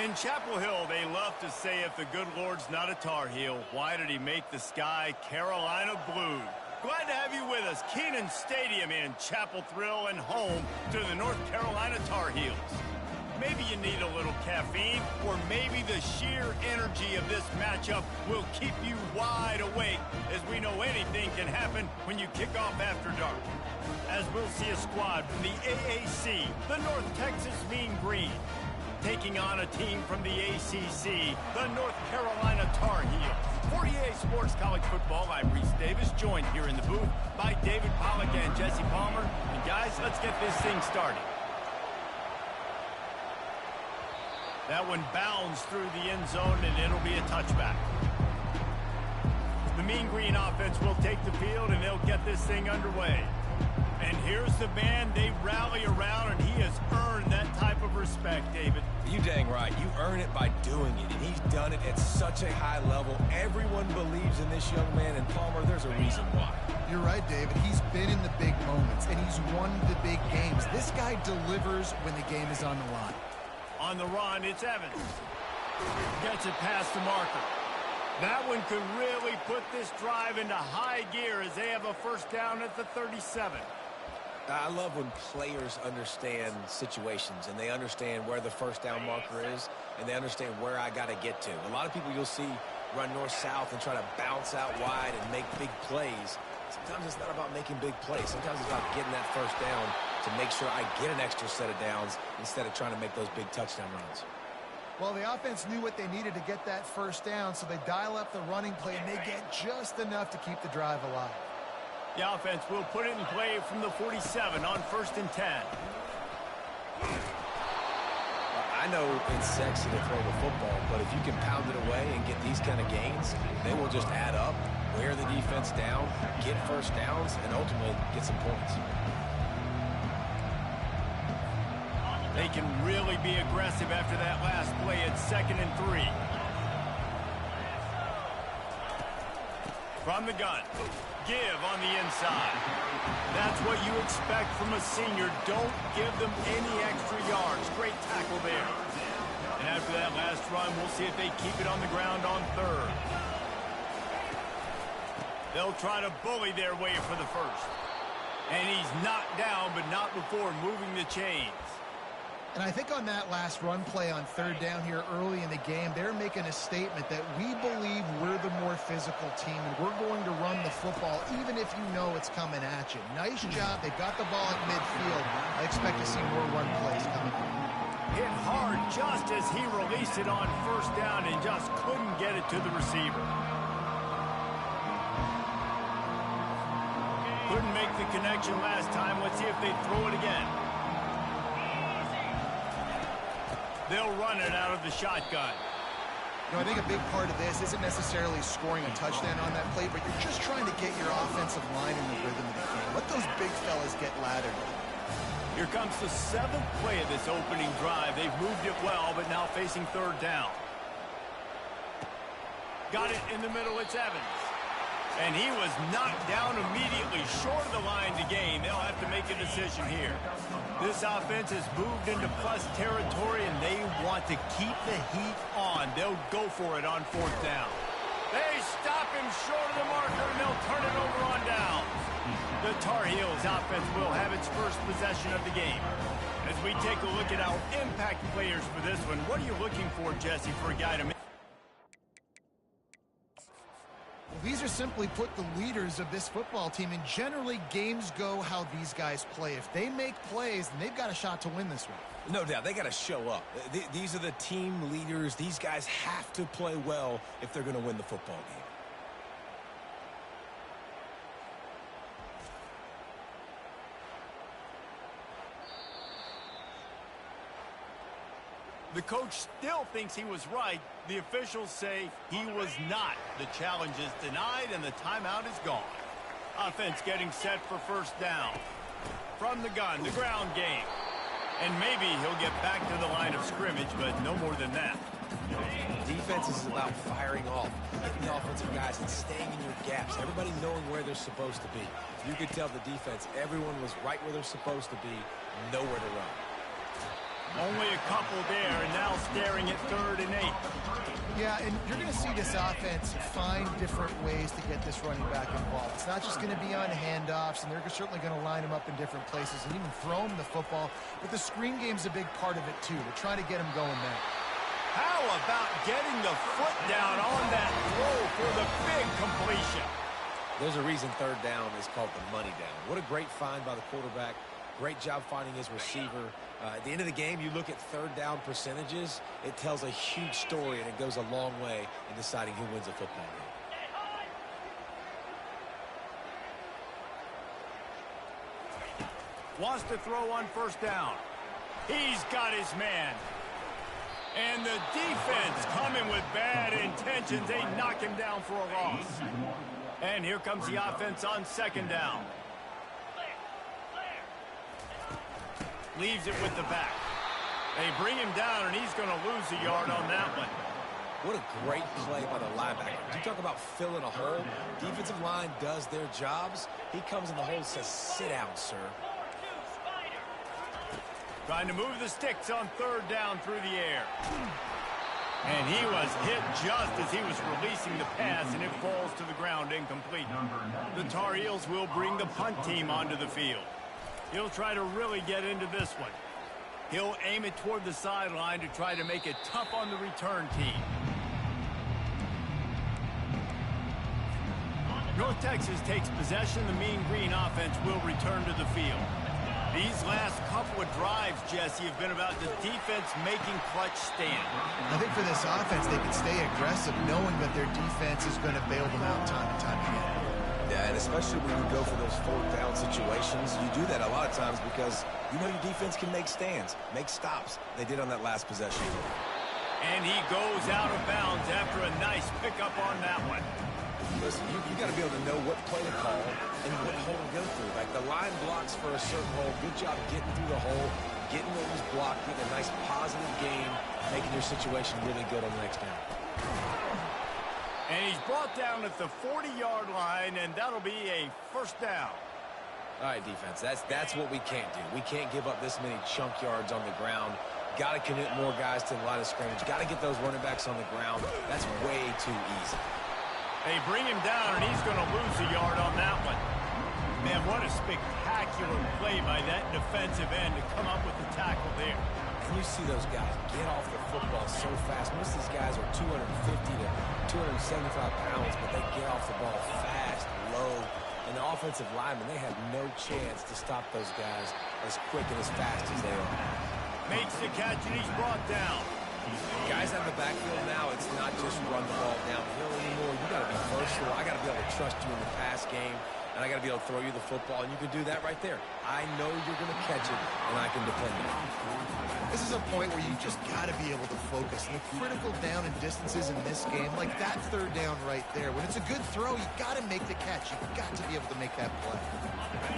In Chapel Hill, they love to say if the good Lord's not a Tar Heel, why did he make the sky Carolina blue? Glad to have you with us. Kenan Stadium in Chapel Thrill and home to the North Carolina Tar Heels. Maybe you need a little caffeine, or maybe the sheer energy of this matchup will keep you wide awake, as we know anything can happen when you kick off after dark. As we'll see a squad from the AAC, the North Texas Mean Green, taking on a team from the ACC, the North Carolina Tar Heels. 48 Sports College Football, I'm Reese Davis, joined here in the booth by David Pollack and Jesse Palmer. And guys, let's get this thing started. That one bounds through the end zone, and it'll be a touchback. The Mean Green offense will take the field, and they'll get this thing underway. And here's the man they rally around, and he has earned that type of respect, David. You dang right. You earn it by doing it, and he's done it at such a high level. Everyone believes in this young man, and Palmer, there's a reason why. You're right, David. He's been in the big moments, and he's won the big games. This guy delivers when the game is on the line. On the run, it's Evans. Gets it past the marker. That one could really put this drive into high gear as they have a first down at the 37. I love when players understand situations and they understand where the first down marker is and they understand where I got to get to. A lot of people you'll see run north-south and try to bounce out wide and make big plays. Sometimes it's not about making big plays. Sometimes it's about getting that first down to make sure I get an extra set of downs instead of trying to make those big touchdown runs. Well, the offense knew what they needed to get that first down, so they dial up the running play, and they get just enough to keep the drive alive. The offense will put it in play from the 47 on 1st and 10. I know it's sexy to throw the football, but if you can pound it away and get these kind of gains, they will just add up, wear the defense down, get first downs, and ultimately get some points. They can really be aggressive after that last play at 2nd and 3. From the gun, give on the inside. That's what you expect from a senior. Don't give them any extra yards. Great tackle there. And after that last run, we'll see if they keep it on the ground on 3rd. They'll try to bully their way for the first. And he's knocked down, but not before moving the chains. And I think on that last run play on 3rd down here early in the game, they're making a statement that we believe we're the more physical team, and we're going to run the football even if you know it's coming at you. Nice job. They got the ball at midfield. I expect to see more run plays coming up. Hit hard just as he released it on 1st down and just couldn't get it to the receiver. Couldn't make the connection last time. Let's see if they throw it again. They'll run it out of the shotgun. You know, I think a big part of this isn't necessarily scoring a touchdown on that play, but you're just trying to get your offensive line in the rhythm of the game. Let those big fellas get lathered. Here comes the 7th play of this opening drive. They've moved it well, but now facing 3rd down. Got it in the middle. It's Evans. And he was knocked down immediately short of the line to gain. They'll have to make a decision here. This offense has moved into plus territory, and they want to keep the heat on. They'll go for it on 4th down. They stop him short of the marker, and they'll turn it over on down. The Tar Heels offense will have its first possession of the game. As we take a look at our impact players for this one, what are you looking for, Jesse, for a guy to make? These are simply put the leaders of this football team, and generally games go how these guys play. If they make plays, then they've got a shot to win this one. No doubt. They got to show up. These are the team leaders. These guys have to play well if they're going to win the football game. The coach still thinks he was right. The officials say he was not. The challenge is denied, and the timeout is gone. Offense getting set for 1st down. From the gun, the ground game. And maybe he'll get back to the line of scrimmage, but no more than that. Defense is about firing off, hitting the offensive guys, and staying in your gaps. Everybody knowing where they're supposed to be. You could tell the defense, everyone was right where they're supposed to be, nowhere to run. Only a couple there, and now staring at 3rd and 8. Yeah, and you're going to see this offense find different ways to get this running back involved. It's not just going to be on handoffs, and they're certainly going to line him up in different places and even throw him the football. But the screen game's a big part of it, too. They're trying to get him going there. How about getting the foot down on that throw for the big completion? There's a reason 3rd down is called the money down. What a great find by the quarterback. Great job finding his receiver. At the end of the game, you look at 3rd down percentages. It tells a huge story, and it goes a long way in deciding who wins a football game. Wants to throw on 1st down. He's got his man. And the defense coming with bad intentions. They knock him down for a loss. And here comes the offense on 2nd down. Leaves it with the back. They bring him down, and he's going to lose a yard on that one. What a great play by the linebacker. You talk about filling a hole. Defensive line does their jobs. He comes in the hole and says, sit down, sir. Trying to move the sticks on 3rd down through the air. And he was hit just as he was releasing the pass, and it falls to the ground incomplete. The Tar Heels will bring the punt team onto the field. He'll try to really get into this one. He'll aim it toward the sideline to try to make it tough on the return team. North Texas takes possession. The Mean Green offense will return to the field. These last couple of drives, Jesse, have been about the defense making clutch stand. I think for this offense, they can stay aggressive knowing that their defense is going to bail them out time and time again. Yeah, and especially when you go for those 4th down situations, you do that a lot of times because you know your defense can make stands, make stops. They did on that last possession. And he goes out of bounds after a nice pickup on that one. Listen, you got to be able to know what play to call and what hole to go through. Like the line blocks for a certain hole. Good job getting through the hole, getting what was blocked, getting a nice positive gain, making your situation really good on the next down. And he's brought down at the 40-yard line, and that'll be a 1st down. All right, defense, that's what we can't do. We can't give up this many chunk yards on the ground. Got to commit more guys to the line of scrimmage. Got to get those running backs on the ground. That's way too easy. They bring him down, and he's going to lose a yard on that one. Man, what a spectacular play by that defensive end to come up with the tackle there. And you see those guys get off the football so fast. Most of these guys are 250 to 275 pounds, but they get off the ball fast, low. And the offensive linemen, they have no chance to stop those guys as quick and as fast as they are. Makes the catch, and he's brought down. Guys out of the backfield now, it's not just run the ball downhill anymore. You got to be versatile. I got to be able to trust you in the pass game, and I got to be able to throw you the football, and you can do that right there. I know you're going to catch it, and I can depend on it. This is a point where you just got to be able to focus. And the critical down and distances in this game, like that 3rd down right there, when it's a good throw, you got to make the catch. You've got to be able to make that play.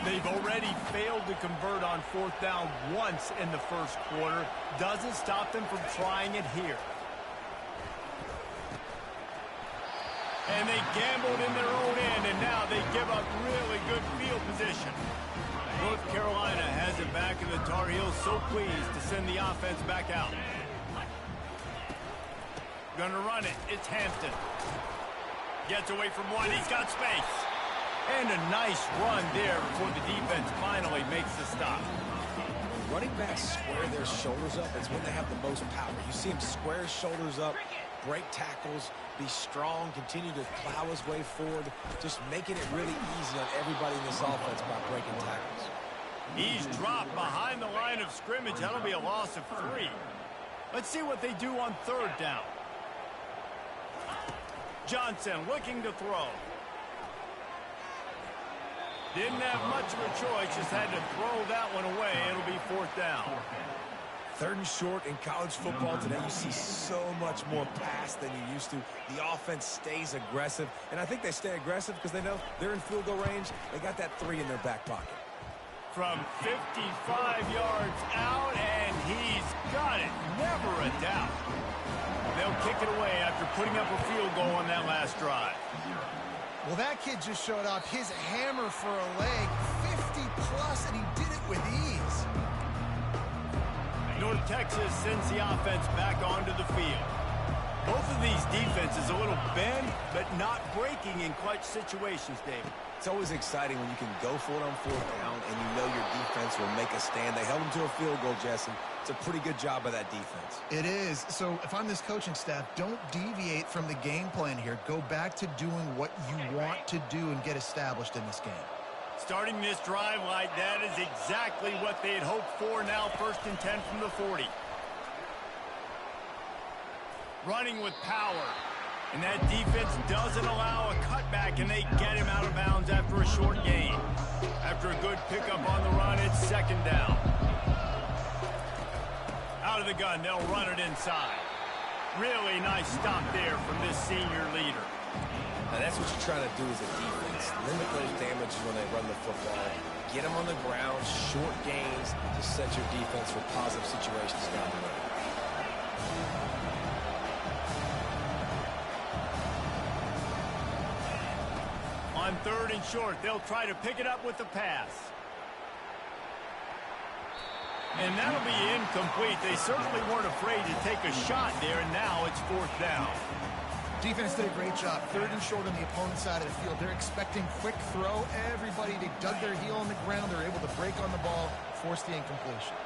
They've already failed to convert on 4th down once in the 1st quarter. Doesn't stop them from trying it here. And they gambled in their own end, and now they give up really good field position. North Carolina has it back, and the Tar Heels so pleased to send the offense back out. Gonna run it. It's Hampton. Gets away from one. He's got space. And a nice run there before the defense finally makes the stop. When running backs square their shoulders up, it's when they have the most power. You see him square his shoulders up, break tackles, be strong, continue to plow his way forward, just making it really easy on everybody in this offense by breaking tackles. He's dropped behind the line of scrimmage. That'll be a loss of 3. Let's see what they do on 3rd down. Johnson looking to throw. Didn't have much of a choice, just had to throw that one away. It'll be 4th down. 3rd and short in college football today. You see so much more pass than you used to. The offense stays aggressive, and I think they stay aggressive because they know they're in field goal range. They got that 3 in their back pocket. From 55 yards out, and he's got it. Never a doubt. They'll kick it away after putting up a field goal on that last drive. Well, that kid just showed off his hammer for a leg, 50-plus, and he did it with ease. North Texas sends the offense back onto the field. Both of these defenses a little bend, but not breaking in clutch situations, David. It's always exciting when you can go for it on fourth down and you know your defense will make a stand. They held them to a field goal, Jesse. It's a pretty good job by that defense. It is. So if I'm this coaching staff, don't deviate from the game plan here. Go back to doing what you want to do and get established in this game. Starting this drive like that is exactly what they had hoped for. Now 1st and 10 from the 40. Running with power. And that defense doesn't allow a cutback, and they get him out of bounds after a short gain. After a good pickup on the run, it's 2nd down. Out of the gun, they'll run it inside. Really nice stop there from this senior leader. Now that's what you're trying to do as a defense. Limit those damages when they run the football. Get them on the ground, short gains to set your defense for positive situations down the road. On 3rd and short, they'll try to pick it up with the pass. And that'll be incomplete. They certainly weren't afraid to take a shot there, and now it's 4th down. Defense did a great job. 3rd and short on the opponent's side of the field. They're expecting quick throw. Everybody, they dug their heel on the ground. They're able to break on the ball, force the incompletion.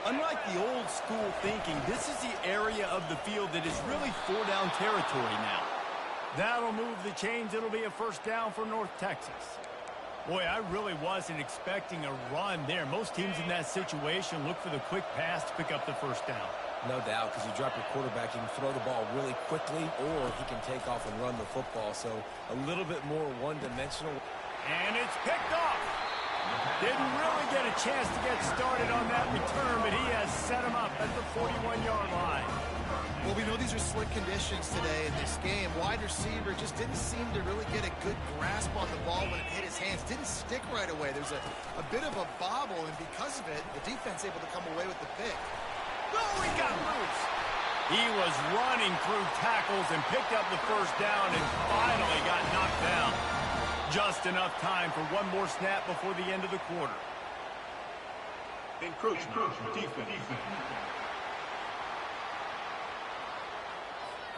Unlike the old school thinking, this is the area of the field that is really 4-down territory now. That'll move the chains. It'll be a 1st down for North Texas. Boy, I really wasn't expecting a run there. Most teams in that situation look for the quick pass to pick up the 1st down. No doubt, because you drop your quarterback, you can throw the ball really quickly, or he can take off and run the football. So a little bit more one-dimensional. And it's picked off. Didn't really get a chance to get started on that return, but he has set him up at the 41-yard line. Well, we know these are slick conditions today in this game. Wide receiver just didn't seem to really get a good grasp on the ball when it hit his hands. Didn't stick right away. There's a bit of a bobble, and because of it, the defense able to come away with the pick. Oh, he got loose. He was running through tackles and picked up the 1st down and finally got knocked down. Just enough time for one more snap before the end of the quarter. Encroachment. Defense.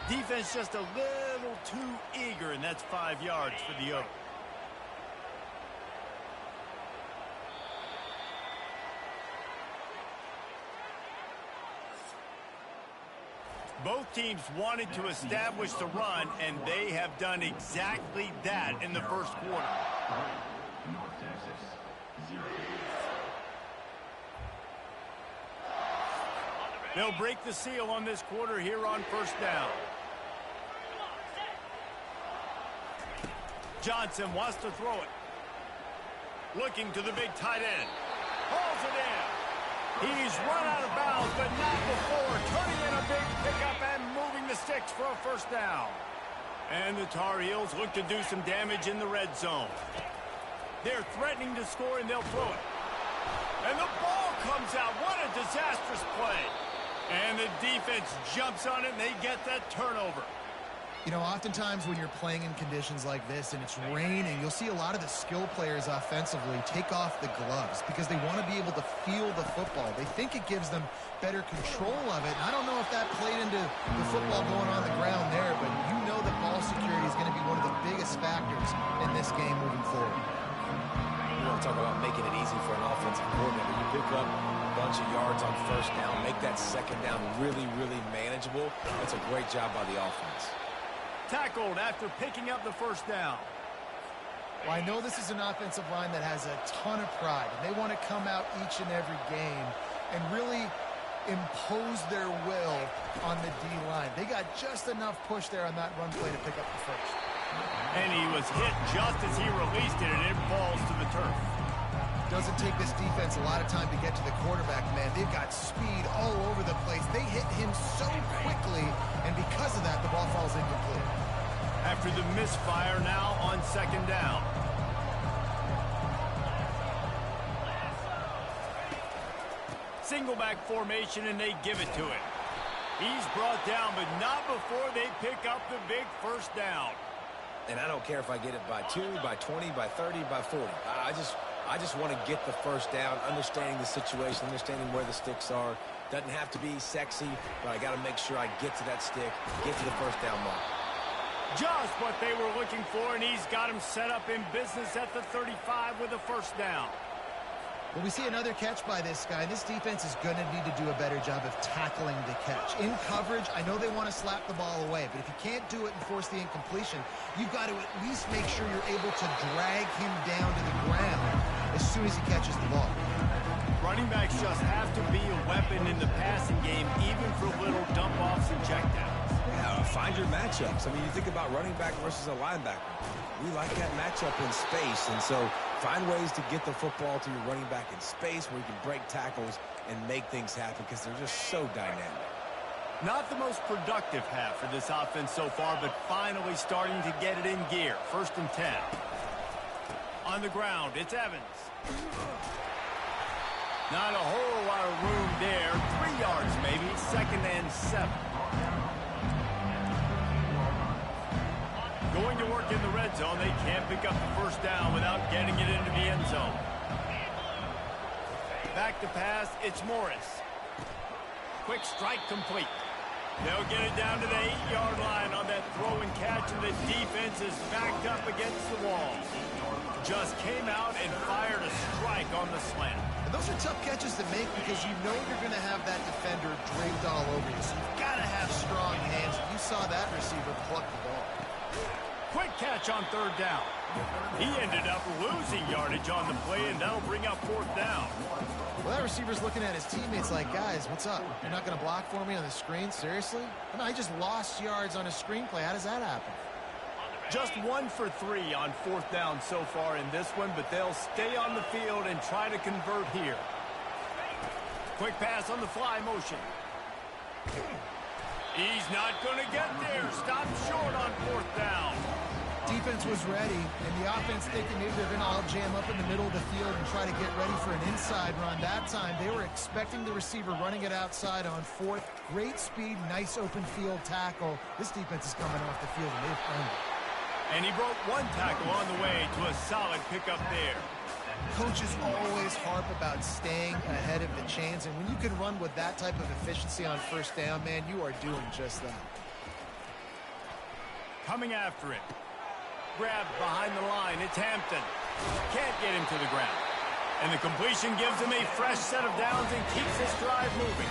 Defense just a little too eager, and that's 5 yards for the Oak. Both teams wanted to establish the run, and they have done exactly that in the 1st quarter. They'll break the seal on this quarter here on 1st down. Johnson wants to throw it. Looking to the big tight end. Hauls it in. He's run out of bounds, but not before. Turning in a big pickup and moving the sticks for a 1st down. And the Tar Heels look to do some damage in the red zone. They're threatening to score, and they'll throw it. And the ball comes out. What a disastrous play. And the defense jumps on it, and they get that turnover. You know, oftentimes when you're playing in conditions like this and it's raining, you'll see a lot of the skill players offensively take off the gloves because they want to be able to feel the football. They think it gives them better control of it. And I don't know if that played into the football going on the ground there, but you know that ball security is going to be one of the biggest factors in this game moving forward. You want to talk about making it easy for an offensive coordinator. You pick up a bunch of yards on 1st down, make that 2nd down really, really manageable. That's a great job by the offense. Tackled after picking up the 1st down. Well, I know this is an offensive line that has a ton of pride, and they want to come out each and every game and really impose their will on the D-line. They got just enough push there on that run play to pick up the 1st. And he was hit just as he released it, and it falls to the turf. Doesn't take this defense a lot of time to get to the quarterback, man. They've got speed all over the place. They hit him so quickly, and because of that, the ball falls incomplete. After the misfire, now on 2nd down. Single back formation, and they give it to him. He's brought down, but not before they pick up the big 1st down. And I don't care if I get it by 2, by 20, by 30, by 40. I just want to get the 1st down, understanding the situation, understanding where the sticks are, Doesn't have to be sexy, but I got to make sure I get to that stick, get to the first down mark. Just what they were looking for, and he's got him set up in business at the 35 with a first down. Well, we see another catch by this guy. This defense is going to need to do a better job of tackling the catch. In coverage, I know they want to slap the ball away, but if you can't do it and force the incompletion, you've got to at least make sure you're able to drag him down to the ground as soon as he catches the ball. Running backs just have to be a weapon in the passing game, even for little dump-offs and checkdowns. Yeah, find your matchups. I mean, you think about running back versus a linebacker. We like that matchup in space, and so find ways to get the football to your running back in space where you can break tackles and make things happen because they're just so dynamic. Not the most productive half for this offense so far, but finally starting to get it in gear. 1st and 10. On the ground, it's Evans. Not a whole lot of room there. 3 yards maybe. 2nd and 7. Going to work in the red zone. They can't pick up the first down without getting it into the end zone. Back to pass. It's Morris. Quick strike complete. They'll get it down to the 8-yard line on that throw and catch, and the defense is backed up against the wall. Just came out and fired a strike on the slant. And those are tough catches to make because you know you're going to have that defender draped all over you. So you've got to have strong hands. You saw that receiver pluck the ball. Quick catch on 3rd down. He ended up losing yardage on the play, and that'll bring up 4th down. Well, that receiver's looking at his teammates like, guys, what's up? You're not going to block for me on the screen? Seriously? I mean, I just lost yards on a screenplay. How does that happen? Just 1 for 3 on 4th down so far in this one, but they'll stay on the field and try to convert here. Quick pass on the fly motion. He's not going to get there. Stopped short on 4th down. Defense was ready, and the offense thinking maybe they're going to all jam up in the middle of the field and try to get ready for an inside run. That time, they were expecting the receiver running it outside on 4th. Great speed, nice open field tackle. This defense is coming off the field, and they've earned it. And he broke 1 tackle on the way to a solid pickup there. Coaches always harp about staying ahead of the chains, and when you can run with that type of efficiency on 1st down, man, you are doing just that. Coming after it. Grabbed behind the line. It's Hampton. Can't get him to the ground. And the completion gives him a fresh set of downs and keeps this drive moving.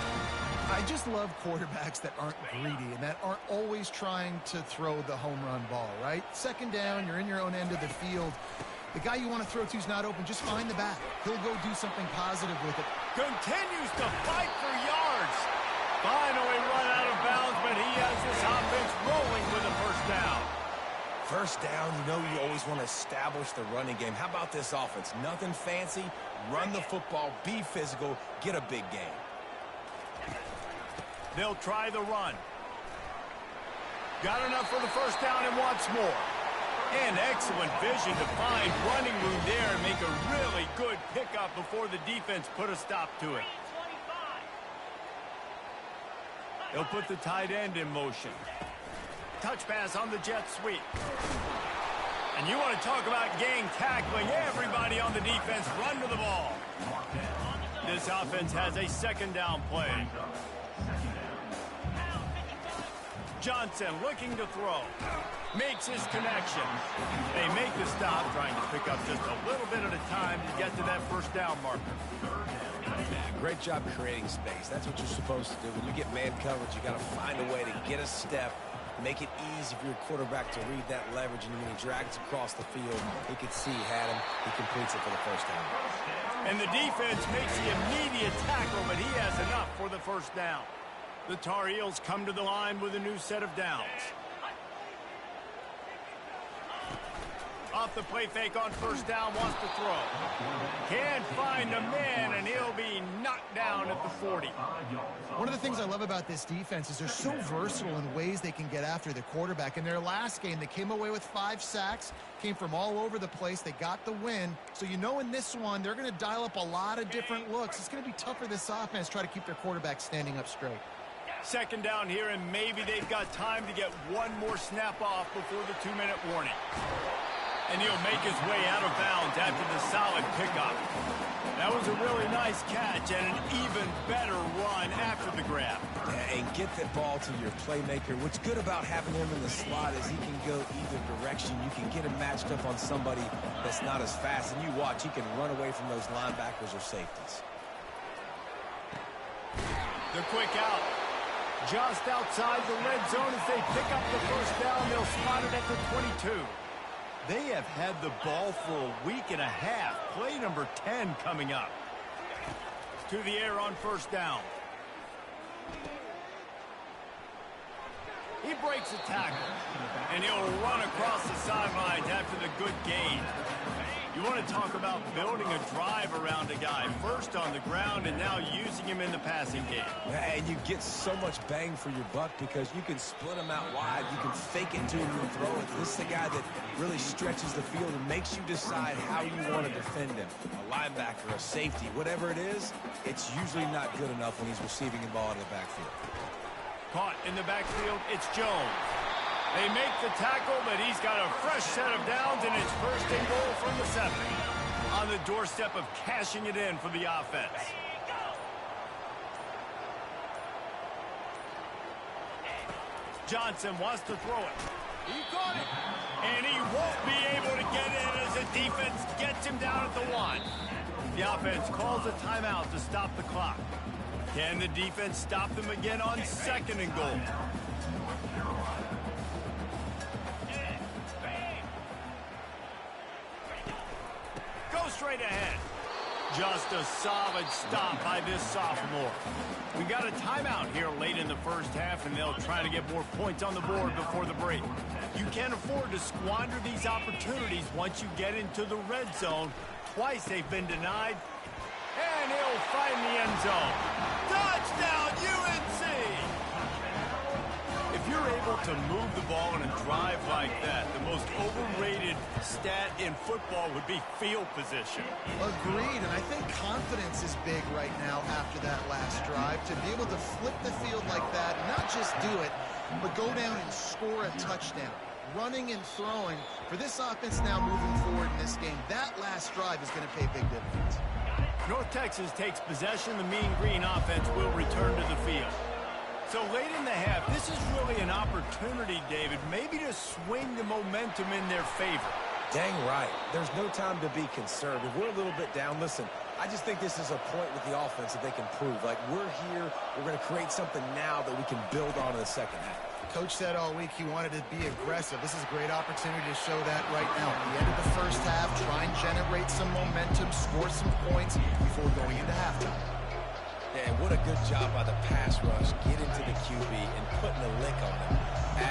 I just love quarterbacks that aren't greedy and that aren't always trying to throw the home run ball, right? 2nd down, you're in your own end of the field. The guy you want to throw to is not open. Just find the back. He'll go do something positive with it. Continues to fight for yards. Finally run out of bounds, but he has this offense rolling with a 1st down. 1st down, you know you always want to establish the running game. How about this offense? Nothing fancy. Run the football, be physical, get a big game. They'll try the run. Got enough for the 1st down and wants more. And excellent vision to find running room there and make a really good pickup before the defense put a stop to it. They'll put the tight end in motion. Touch pass on the jet sweep. And you want to talk about gang tackling. Everybody on the defense run to the ball. This offense has a 2nd down play. Johnson looking to throw. Makes his connection. They make the stop, trying to pick up just a little bit at a time to get to that 1st down marker. Great job creating space. That's what you're supposed to do. When you get man coverage, you got to find a way to get a step, make it easy for your quarterback to read that leverage, and when he drags across the field, he could see he had him. He completes it for the 1st down. And the defense makes the immediate tackle, but he has enough for the 1st down. The Tar Heels come to the line with a new set of downs. Off the play fake on 1st down, wants to throw. Can't find a man, and he'll be knocked down at the 40. One of the things I love about this defense is they're so versatile in ways they can get after the quarterback. In their last game, they came away with 5 sacks, came from all over the place. They got the win. So you know in this one, they're going to dial up a lot of different looks. It's going to be tough for this offense to try to keep their quarterback standing up straight. 2nd down here, and maybe they've got time to get one more snap off before the 2-minute warning. And he'll make his way out of bounds after the solid pickup. That was a really nice catch and an even better run after the grab. And get that ball to your playmaker. What's good about having him in the slot is he can go either direction. You can get him matched up on somebody that's not as fast. And you watch, he can run away from those linebackers or safeties. The quick out. Just outside the red zone as they pick up the first down. They'll spot it at the 22. They have had the ball for a week and a half. Play number 10 coming up. To the air on first down. He breaks a tackle. And he'll run across the sidelines after the good gain. You want to talk about building a drive around a guy. First on the ground and now using him in the passing game. And you get so much bang for your buck because you can split him out wide. You can fake it to him and throw it. This is the guy that really stretches the field and makes you decide how you want to defend him. A linebacker, a safety, whatever it is, it's usually not good enough when he's receiving the ball in the backfield. Caught in the backfield, it's Jones. They make the tackle, but he's got a fresh set of downs, and it's first and goal from the 7. On the doorstep of cashing it in for the offense. Johnson wants to throw it. He caught it. And he won't be able to get in as the defense gets him down at the 1. The offense calls a timeout to stop the clock. Can the defense stop them again on second and goal? Straight ahead. Just a solid stop by this sophomore. We got a timeout here late in the first half, and they'll try to get more points on the board before the break. You can't afford to squander these opportunities once you get into the red zone. Twice they've been denied. And he'll find the end zone. Touchdown, UNC! If you're able to move the ball in a drive like that, the most overrated stat in football would be field position. Agreed, and I think confidence is big right now after that last drive. To be able to flip the field like that, not just do it, but go down and score a touchdown. Running and throwing, for this offense now moving forward in this game, that last drive is going to pay big dividends. North Texas takes possession. The Mean Green offense will return to the field. So late in the half, this is really an opportunity, David, maybe to swing the momentum in their favor. Dang right. There's no time to be concerned. If we're a little bit down, listen, I just think this is a point with the offense that they can prove. Like, we're here, we're going to create something now that we can build on in the second half. Coach said all week he wanted to be aggressive. This is a great opportunity to show that right now. At the end of the first half, try and generate some momentum, score some points before going into halftime. And what a good job by the pass rush. Get into the QB and putting a lick on him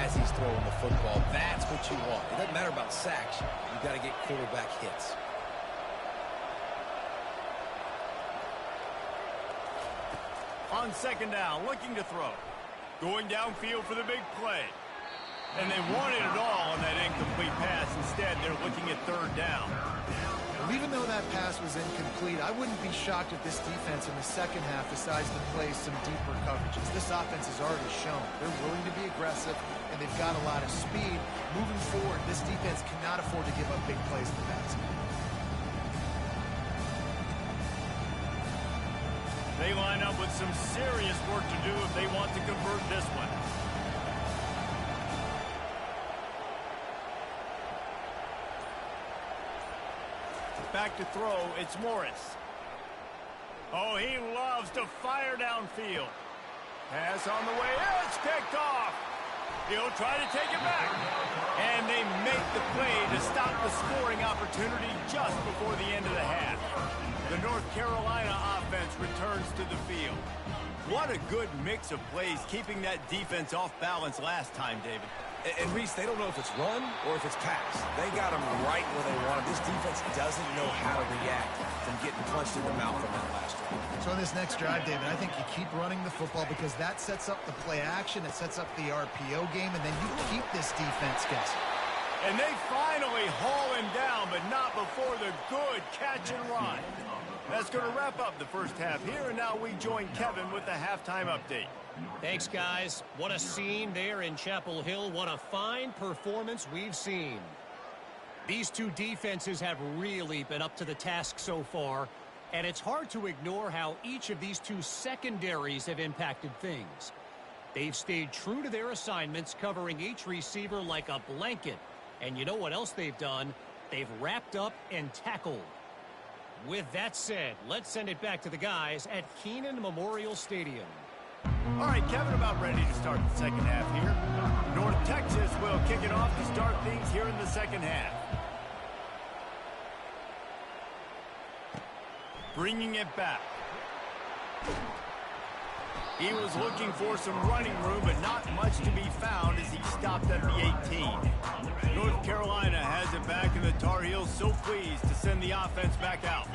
as he's throwing the football. That's what you want. It doesn't matter about sacks. You've got to get quarterback hits. On second down, looking to throw. Going downfield for the big play. And they wanted it all on that incomplete pass. Instead, they're looking at third down. Even though that pass was incomplete, I wouldn't be shocked if this defense in the second half decides to play some deeper coverages. This offense has already shown they're willing to be aggressive, and they've got a lot of speed. Moving forward, this defense cannot afford to give up big plays in the basket. They line up with some serious work to do if they want to convert this one. Back to throw, it's Morris. Oh, he loves to fire downfield. Pass on the way, it's picked off. He'll try to take it back. And they make the play to stop the scoring opportunity just before the end of the half. The North Carolina offense returns to the field. What a good mix of plays, keeping that defense off balance last time, David. And Reese, they don't know if it's run or if it's pass. They got them right where they want it. This defense doesn't know how to react from getting punched in the mouth on that last drive. So in this next drive, David, I think you keep running the football because that sets up the play action, it sets up the RPO game, and then you keep this defense guessing. And they finally haul him down, but not before the good catch and run. That's going to wrap up the first half here, and now we join Kevin with the halftime update. Thanks, guys. What a scene there in Chapel Hill. What a fine performance we've seen. These two defenses have really been up to the task so far, and it's hard to ignore how each of these two secondaries have impacted things. They've stayed true to their assignments, covering each receiver like a blanket. And you know what else they've done? They've wrapped up and tackled. With that said, let's send it back to the guys at Kenan Memorial Stadium. All right, Kevin, about ready to start the second half here. North Texas will kick it off to start things here in the second half. Bringing it back. He was looking for some running room, but not much to be found as he stopped at the 18. North Carolina has it back, and the Tar Heels so pleased to send the offense back out.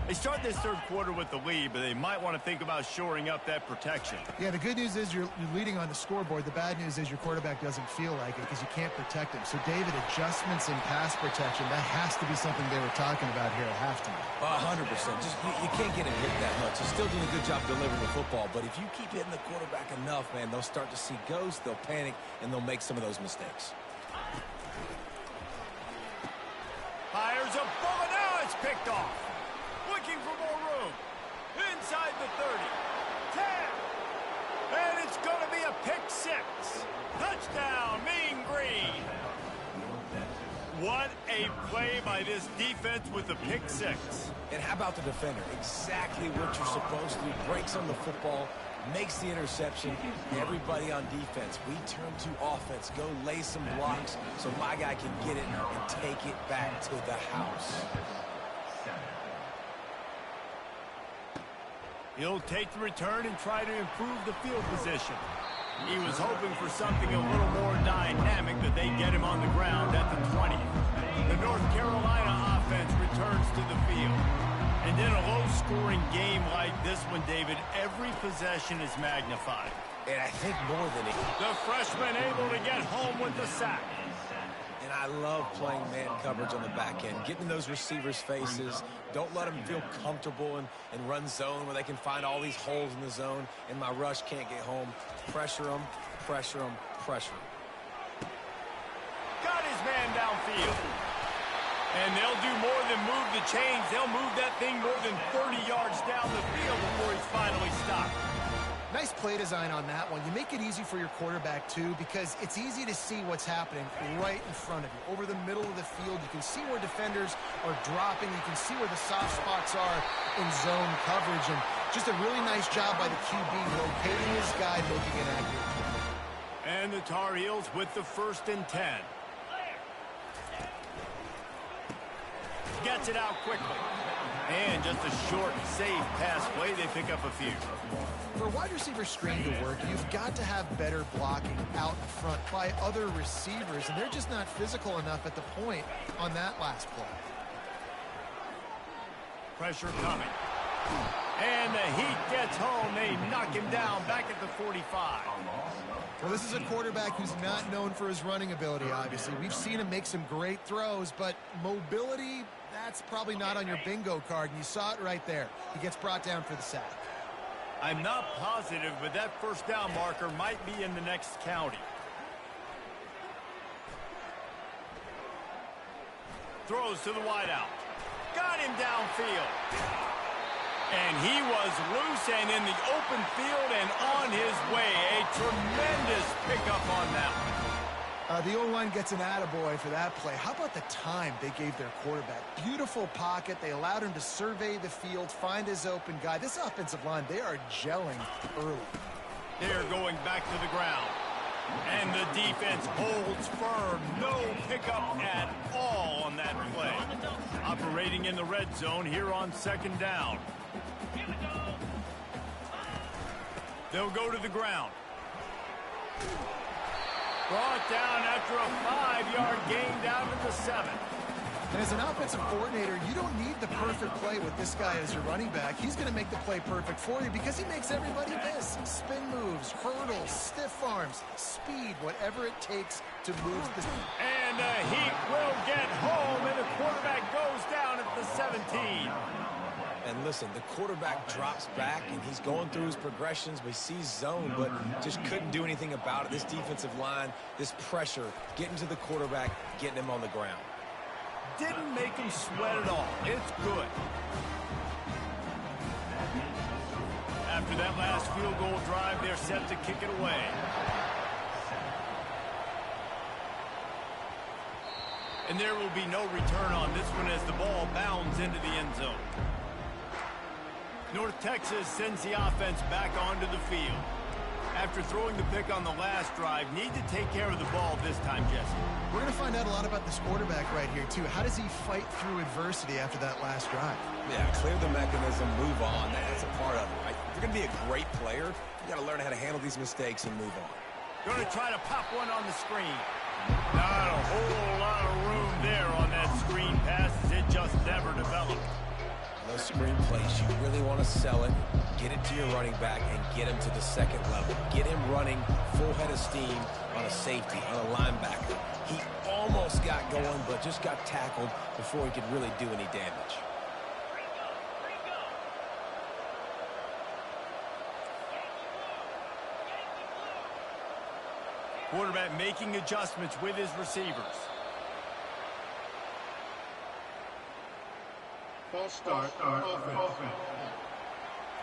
They start this third quarter with the lead, but they might want to think about shoring up that protection. Yeah, the good news is you're leading on the scoreboard. The bad news is your quarterback doesn't feel like it because you can't protect him. So, David, adjustments in pass protection, that has to be something they were talking about here at halftime. 100%. Just you can't get him hit that much. He's still doing a good job delivering the football, but if you keep hitting the quarterback enough, man, they'll start to see ghosts, they'll panic, and they'll make some of those mistakes. Fires a bullet. Now it's picked off. Looking for more room. Inside the 30. 10. And it's going to be a pick six. Touchdown, Mean Green. What a play by this defense with the pick six. And how about the defender? Exactly what you're supposed to do. Breaks on the football, makes the interception. Everybody on defense, we turn to offense. Go lay some blocks so my guy can get it and take it back to the house. He'll take the return and try to improve the field position. He was hoping for something a little more dynamic, but they get him on the ground at the 20. The North Carolina offense returns to the field. And in a low-scoring game like this one, David, every possession is magnified. And I think more than it. The freshman able to get home with the sack. And I love playing man coverage on the back end, getting in those receivers' faces. Don't let them feel comfortable and run zone where they can find all these holes in the zone, and my rush can't get home. Pressure them, pressure them, pressure them. Got his man downfield. And they'll do more than move the chains. They'll move that thing more than 30 yards down the field before he's finally stopped. Nice play design on that one. You make it easy for your quarterback, too, because it's easy to see what's happening right in front of you. Over the middle of the field, you can see where defenders are dropping. You can see where the soft spots are in zone coverage. And just a really nice job by the QB locating his guy, making an accurate play. And the Tar Heels with the 1st and 10. Gets it out quickly. And just a short, safe pass play. They pick up a few. For a wide receiver screen to work, you've got to have better blocking out in front by other receivers, and they're just not physical enough at the point on that last play. Pressure coming. And the Heat gets home. They knock him down back at the 45. Well, this is a quarterback who's not known for his running ability, obviously. We've seen him make some great throws, but mobility, that's probably not on your bingo card, and you saw it right there. He gets brought down for the sack. I'm not positive, but that first down marker might be in the next county. Throws to the wideout. Got him downfield. And he was loose and in the open field and on his way. A tremendous pickup on that one. The O-line gets an attaboy for that play. How about the time they gave their quarterback? Beautiful pocket. They allowed him to survey the field, find his open guy. This offensive line, they are gelling early. They're going back to the ground. And the defense holds firm. No pickup at all on that play. Operating in the red zone here on 2nd down. They'll go to the ground. Brought down after a 5-yard gain down to the 7. And as an offensive coordinator, you don't need the perfect play with this guy as your running back. He's going to make the play perfect for you because he makes everybody miss. Spin moves, hurdles, stiff arms, speed, whatever it takes to move the... And the Heat will get home, and the quarterback goes down at the 17. And listen, the quarterback drops back, and he's going through his progressions. We see zone, but just couldn't do anything about it. This defensive line, this pressure, getting to the quarterback, getting him on the ground. Didn't make him sweat at all. It's good. After that last field goal drive, they're set to kick it away. And there will be no return on this one as the ball bounds into the end zone. North Texas sends the offense back onto the field. After throwing the pick on the last drive, need to take care of the ball this time, Jesse. We're going to find out a lot about this quarterback right here, too. How does he fight through adversity after that last drive? Yeah, clear the mechanism, move on. That's a part of it, right? If you're going to be a great player, you got to learn how to handle these mistakes and move on. Going to try to pop one on the screen. Not a whole lot of room there on that screen pass. It just never developed. Those screen plays, you really want to sell it, get it to your running back, and get him to the second level. Get him running full head of steam on a safety, on a linebacker. He almost got going, but just got tackled before he could really do any damage. Quarterback making adjustments with his receivers. False start, offense.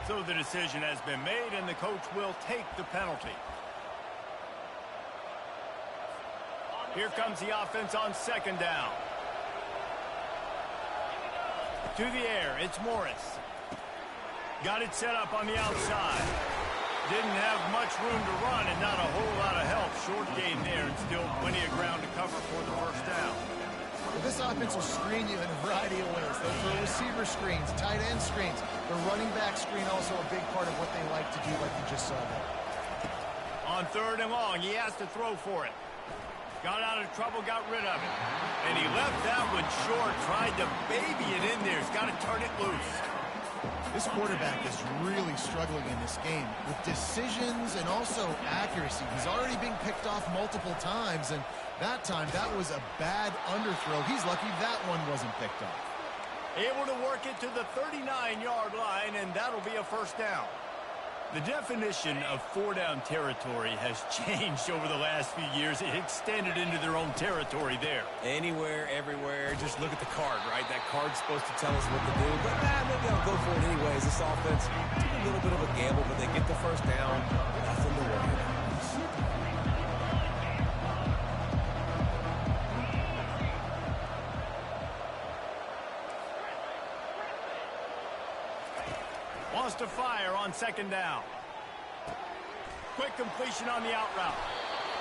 So the decision has been made, and the coach will take the penalty. Here comes the offense on second down. To the air, it's Morris. Got it set up on the outside. Didn't have much room to run and not a whole lot of help. Short gain there and still plenty of ground to cover for the first down. Well, this offense will screen you in a variety of ways. They'll throw receiver screens, tight end screens. The running back screen also a big part of what they like to do, like you just saw there. On third and long, he has to throw for it. Got out of trouble, got rid of it. And he left that one short, tried to baby it in there. He's got to turn it loose. This quarterback is really struggling in this game with decisions and also accuracy. He's already being picked off multiple times, and that time, that was a bad underthrow. He's lucky that one wasn't picked off. Able to work it to the 39-yard line, and that'll be a first down. The definition of four-down territory has changed over the last few years. It extended into their own territory there. Anywhere, everywhere, just look at the card, right? That card's supposed to tell us what to do, but maybe I'll go for it anyways. This offense took a little bit of a gamble, but they get the first down. Nothing to worry about. Wants to fire on second down. Quick completion on the out route.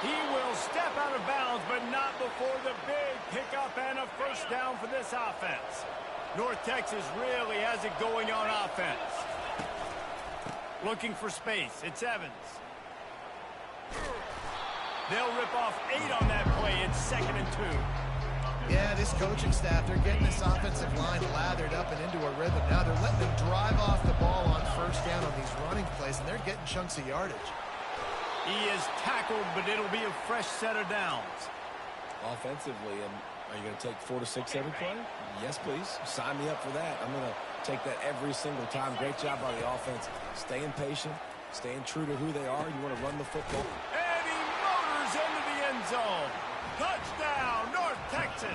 He will step out of bounds, but not before the big pickup and a first down for this offense. North Texas really has it going on offense. Looking for space. It's Evans. They'll rip off 8 on that play. It's 2nd and 2. Yeah, this coaching staff, they're getting this offensive line lathered up and into a rhythm. Now they're letting them drive off the ball on first down on these running plays, and they're getting chunks of yardage. He is tackled, but it'll be a fresh set of downs. Offensively, are you going to take 4 to 6 every play? Yes, please. Sign me up for that. I'm going to take that every single time. Great job by the offense. Staying patient, staying true to who they are. You want to run the football. And he motors into the end zone. Touchdown, North Texas.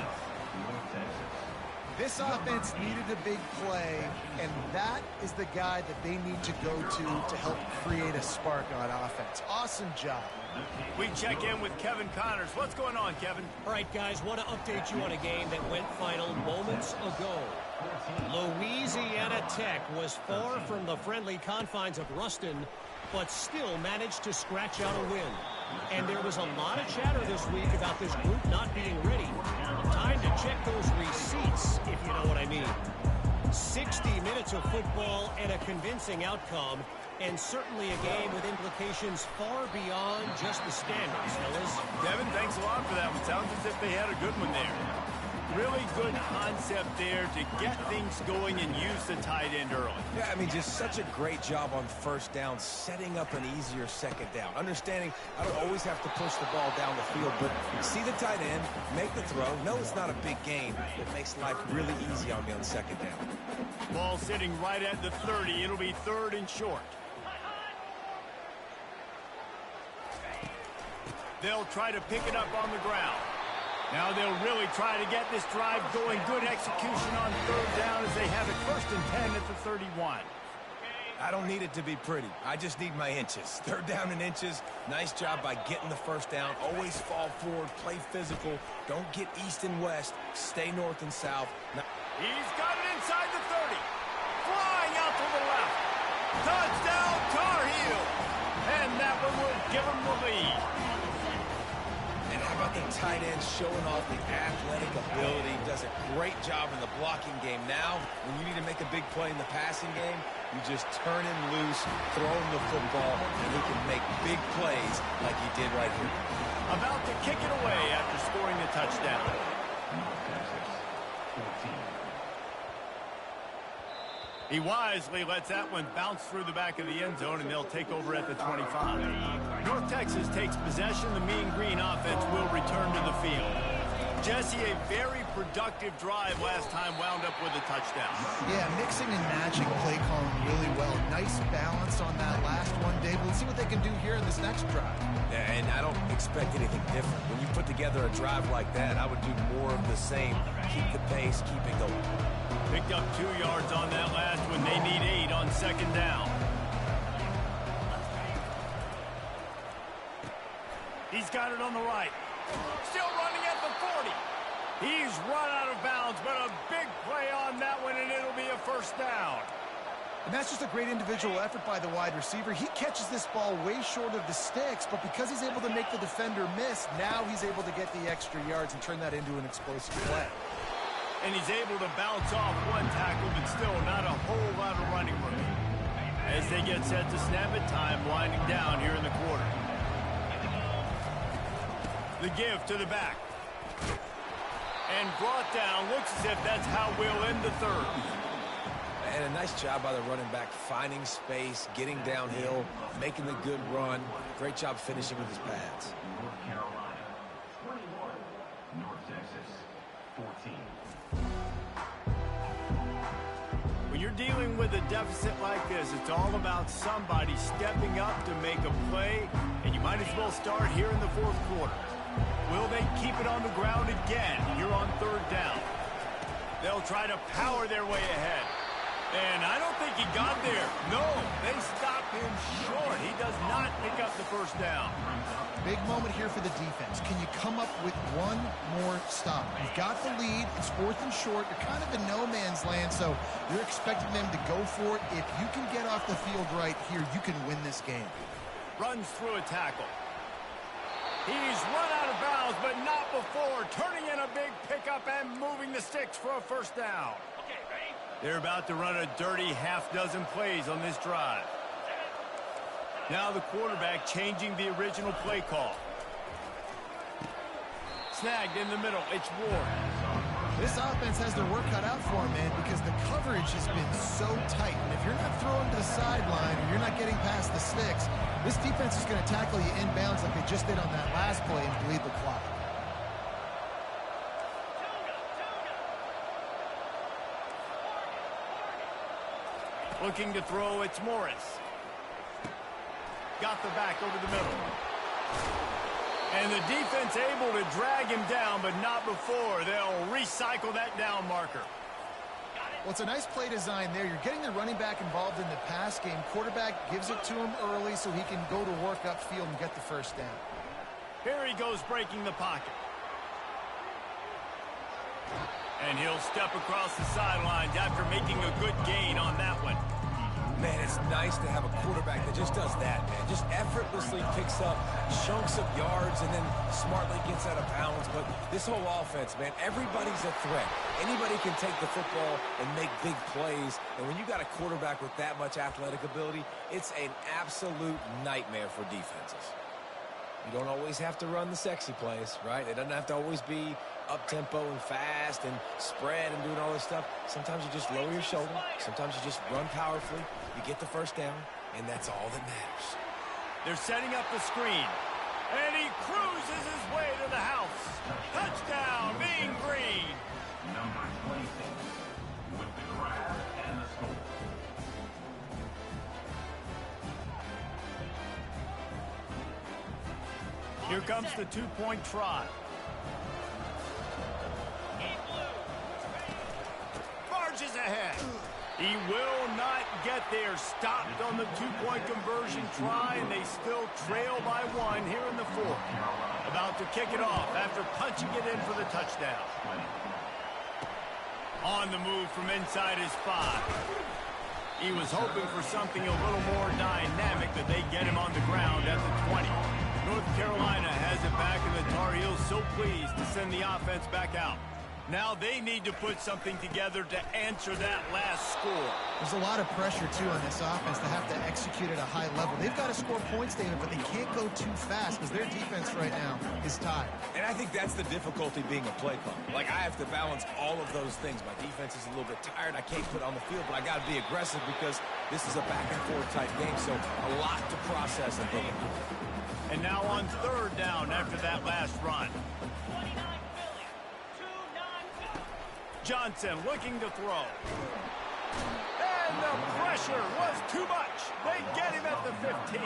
This offense needed a big play, and that is the guy that they need to go to help create a spark on offense. Awesome job. We check in with Kevin Connors. What's going on, Kevin? All right, guys, want to update you on a game that went final moments ago. Louisiana Tech was far from the friendly confines of Ruston, but still managed to scratch out a win. And there was a lot of chatter this week about this group not being ready. Time to check those receipts, if you know what I mean. 60 minutes of football and a convincing outcome, and certainly a game with implications far beyond just the standards, fellas. Kevin, thanks a lot for that one. Sounds as if they had a good one there. Really good concept there to get things going and use the tight end early. Yeah, I mean, just such a great job on first down, setting up an easier second down. Understanding I don't always have to push the ball down the field, but see the tight end, make the throw. No, it's not a big game. It makes life really easy on me on second down. Ball sitting right at the 30. It'll be 3rd and short. They'll try to pick it up on the ground. Now they'll really try to get this drive going. Good execution on third down as they have it 1st and 10 at the 31. I don't need it to be pretty. I just need my inches. Third down in inches. Nice job by getting the first down. Always fall forward, play physical. Don't get east and west. Stay north and south. Now, he's got it inside the 30. Flying out to the left. Touchdown, Tar Heel. And that one will give him the lead. and how about the tight end showing off the athletic ability? Does a great job in the blocking game. Now, when you need to make a big play in the passing game, you just turn him loose, throw him the football, and he can make big plays like he did right here. About to kick it away after scoring the touchdown. He wisely lets that one bounce through the back of the end zone, and they'll take over at the 25. North Texas takes possession. The Mean Green offense will return to the field. Jesse, a very productive drive last time, wound up with a touchdown. Yeah, mixing and matching play calling really well. Nice balance on that last one, Dave. Let's see what they can do here in this next drive. Yeah, and I don't expect anything different. When you put together a drive like that, I would do more of the same. Keep the pace, keep it going. Picked up 2 yards on that last one. They need 8 on second down. He's got it on the right. Still running at the 40. He's run out of bounds, but a big play on that one, and it'll be a first down. And that's just a great individual effort by the wide receiver. He catches this ball way short of the sticks, but because he's able to make the defender miss, now he's able to get the extra yards and turn that into an explosive play. And he's able to bounce off one tackle, but still not a whole lot of running room. As they get set to snap it, time winding down here in the quarter. The give to the back. And brought down. Looks as if that's how we'll end the third. And a nice job by the running back, finding space, getting downhill, making the good run. Great job finishing with his pads. North Carolina, 21. North Texas, 14. When you're dealing with a deficit like this, it's all about somebody stepping up to make a play, and you might as well start here in the fourth quarter. Will they keep it on the ground again here on third down? They'll try to power their way ahead. And I don't think he got there. No, they stopped him short. He does not pick up the first down. Big moment here for the defense. Can you come up with one more stop? You've got the lead. It's fourth and short. You're kind of in no man's land, so you're expecting them to go for it. If you can get off the field right here, you can win this game. Runs through a tackle. He's run out of bounds, but not before. Turning in a big pickup and moving the sticks for a first down. They're about to run a dirty half-dozen plays on this drive. Now the quarterback changing the original play call. Snagged in the middle. It's Ward. This offense has their work cut out for them, man, because the coverage has been so tight. And if you're not throwing to the sideline or you're not getting past the sticks, this defense is going to tackle you inbounds like they just did on that last play and bleed the clock. Looking to throw, it's Morris. Got the back over the middle. And the defense able to drag him down, but not before. They'll recycle that down marker. Well, it's a nice play design there. You're getting the running back involved in the pass game. Quarterback gives it to him early so he can go to work upfield and get the first down. Here he goes breaking the pocket. And he'll step across the sidelines after making a good gain on that one. Man, it's nice to have a quarterback that just does that, man. Just effortlessly picks up chunks of yards and then smartly gets out of bounds. But this whole offense, man, everybody's a threat. Anybody can take the football and make big plays. And when you got a quarterback with that much athletic ability, it's an absolute nightmare for defenses. You don't always have to run the sexy plays, right? It doesn't have to always be up-tempo and fast and spread and doing all this stuff. Sometimes you just lower your shoulder. Sometimes you just run powerfully. You get the first down, and that's all that matters. They're setting up the screen. And he cruises his way to the house. Touchdown, Mean Green. Number 26 with the grab and the score. Here comes the two-point try. He will not get there. Stopped on the two-point conversion try, and they still trail by 1 here in the 4th. About to kick it off after punching it in for the touchdown. On the move from inside his 5. He was hoping for something a little more dynamic, but they get him on the ground at the 20. North Carolina has it back, and the Tar Heels so pleased to send the offense back out. Now they need to put something together to answer that last score. There's a lot of pressure, too, on this offense to have to execute at a high level. They've got to score points, David, but they can't go too fast because their defense right now is tired. And I think that's the difficulty being a play caller. Like, I have to balance all of those things. My defense is a little bit tired. I can't put it on the field, but I got to be aggressive because this is a back-and-forth type game, so a lot to process and think about. And now on 3rd down after that last run. Johnson looking to throw. And the pressure was too much. They get him at the 15.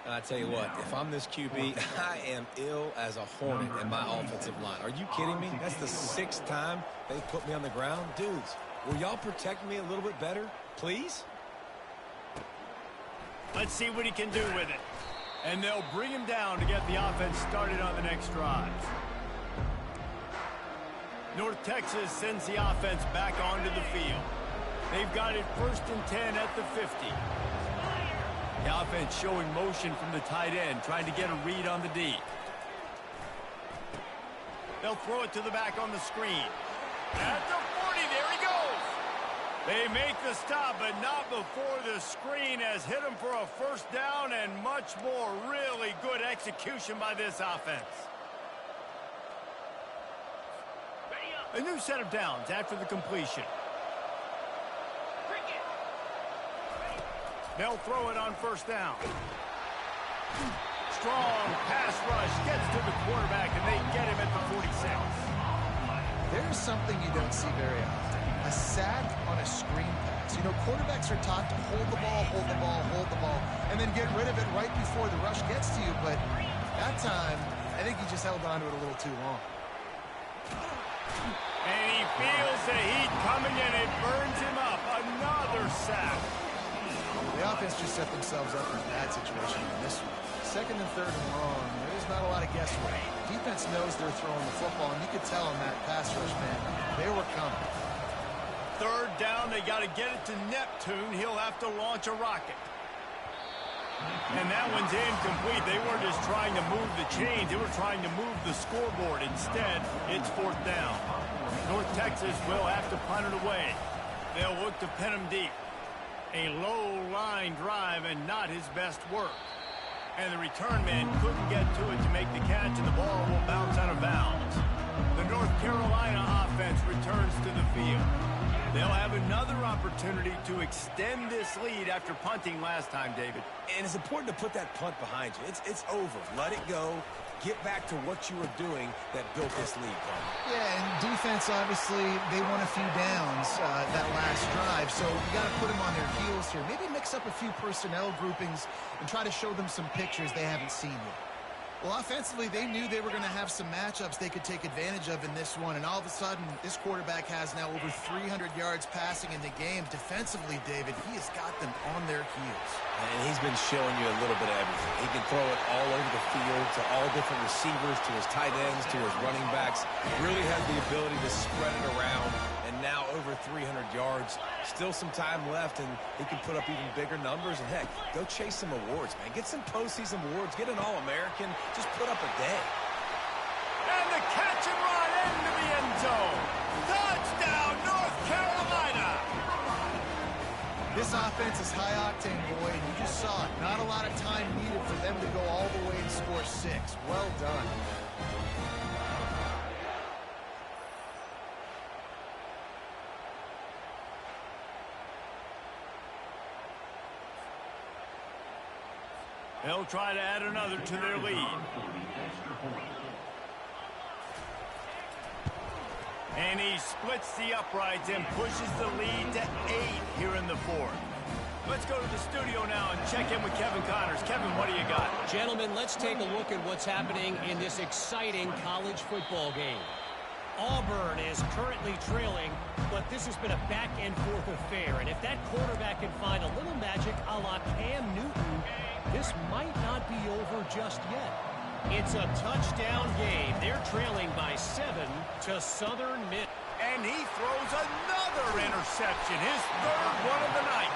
And I tell you what, if I'm this QB, I am ill as a hornet in my offensive line. Are you kidding me? That's the 6th time they put me on the ground. Dudes, will y'all protect me a little bit better, please? Let's see what he can do with it. And they'll bring him down to get the offense started on the next drive. North Texas sends the offense back onto the field. They've got it 1st and 10 at the 50. The offense showing motion from the tight end, trying to get a read on the D. They'll throw it to the back on the screen. At the 40, there he goes. They make the stop, but not before the screen has hit him for a 1st down and much more. Really good execution by this offense. A new set of downs after the completion. They'll throw it on 1st down. Strong pass rush gets to the quarterback, and they get him at the 46. There's something you don't see very often. A sack on a screen pass. You know, quarterbacks are taught to hold the ball, hold the ball, hold the ball, and then get rid of it right before the rush gets to you. But that time, I think he just held on to it a little too long. And he feels the heat coming in. It burns him up. Another sack. The offense just set themselves up in a bad situation in this one. 2nd and 3rd and long. There's not a lot of guesswork. Defense knows they're throwing the football, and you could tell in that pass rush, man, they were coming. 3rd down, they got to get it to Neptune. He'll have to launch a rocket. And that one's incomplete. They weren't just trying to move the chains. They were trying to move the scoreboard. Instead, it's 4th down. North Texas will have to punt it away. They'll look to pin him deep. A low-line drive and not his best work. And the return man couldn't get to it to make the catch, and the ball will bounce out of bounds. The North Carolina offense returns to the field. They'll have another opportunity to extend this lead after punting last time, David. And it's important to put that punt behind you. It's over. Let it go. Get back to what you were doing that built this lead, Paul. Yeah, and defense, obviously, they won a few downs that last drive, so you got to put them on their heels here. Maybe mix up a few personnel groupings and try to show them some pictures they haven't seen yet. Well, offensively, they knew they were going to have some matchups they could take advantage of in this one, and all of a sudden, this quarterback has now over 300 yards passing in the game. Defensively, David, he has got them on their heels. And he's been showing you a little bit of everything. He can throw it all over the field to all different receivers, to his tight ends, to his running backs. Really has the ability to spread it around, and now over 300 yards. Still some time left, and he can put up even bigger numbers. And, heck, go chase some awards, man. Get some postseason awards. Get an All-American. Just put up a day. And the catch and run into the end zone. Touchdown, North Carolina. This offense is high-octane, boy, and you just saw it. Not a lot of time needed for them to go all the way and score 6. Well done. They'll try to add another to their lead. And he splits the uprights and pushes the lead to 8 here in the 4th. Let's go to the studio now and check in with Kevin Connors. Kevin, what do you got? Gentlemen, let's take a look at what's happening in this exciting college football game. Auburn is currently trailing, but this has been a back-and-forth affair. And if that quarterback can find a little magic a la Cam Newton, this might not be over just yet. It's a touchdown game. They're trailing by 7 to Southern Miss. And he throws another interception, his third one of the night.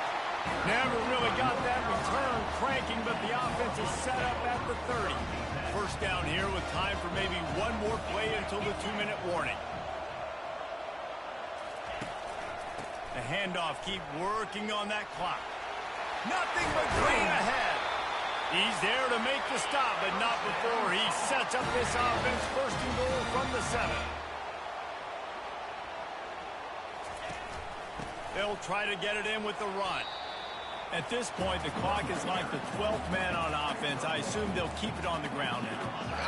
Never really got that return cranking, but the offense is set up at the 30. First down here with time for maybe one more play until the 2-minute warning. The handoff, keep working on that clock. Nothing but green ahead. He's there to make the stop, but not before he sets up this offense first and goal from the 7. They'll try to get it in with the run. At this point, the clock is like the 12th man on offense. I assume they'll keep it on the ground.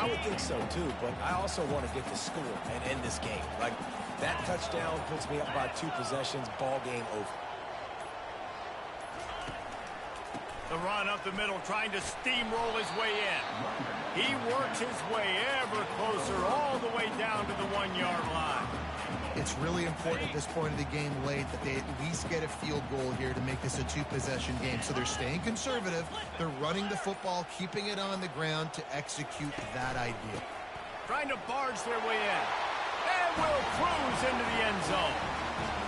I would think so, too, but I also want to get the score and end this game. Like, that touchdown puts me up by 2 possessions, ball game over. The run up the middle, trying to steamroll his way in. He works his way ever closer, all the way down to the 1-yard line. It's really important at this point of the game late that they at least get a field goal here to make this a 2-possession game. So they're staying conservative. They're running the football, keeping it on the ground to execute that idea. Trying to barge their way in. And will cruise into the end zone.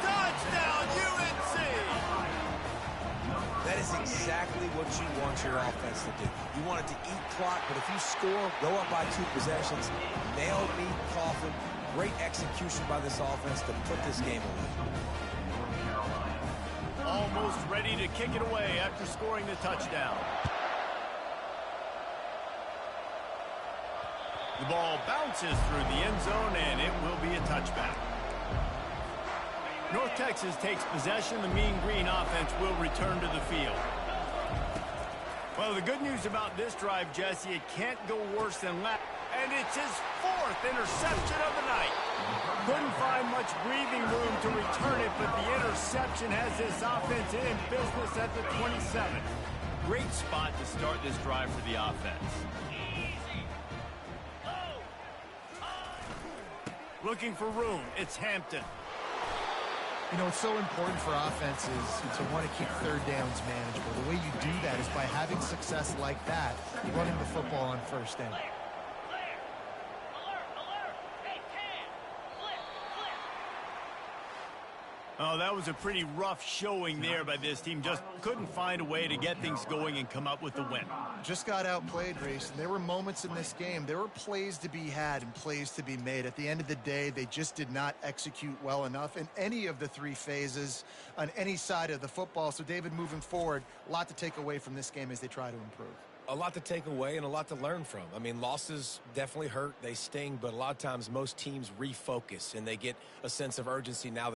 Touchdown, UNC! That is exactly what you want your offense to do. You want it to eat clock, but if you score, go up by 2 possessions, nail me, coffin. Great execution by this offense to put this game away. Almost ready to kick it away after scoring the touchdown. The ball bounces through the end zone, and it will be a touchback. North Texas takes possession. The Mean Green offense will return to the field. Well, the good news about this drive, Jesse, it can't go worse than last. And it's his 4th interception of the night. Couldn't find much breathing room to return it, but the interception has this offense in business at the 27. Great spot to start this drive for the offense. Looking for room. It's Hampton. You know, it's so important for offenses to want to keep third downs manageable. The way you do that is by having success like that, running the football on first down. Oh, that was a pretty rough showing there by this team. Just couldn't find a way to get things going and come up with the win. Just got outplayed, Reese. There were moments in this game. There were plays to be had and plays to be made. At the end of the day, they just did not execute well enough in any of the 3 phases on any side of the football. So, David, moving forward, a lot to take away from this game as they try to improve. A lot to take away and a lot to learn from. I mean, losses definitely hurt. They sting, but a lot of times most teams refocus and they get a sense of urgency now.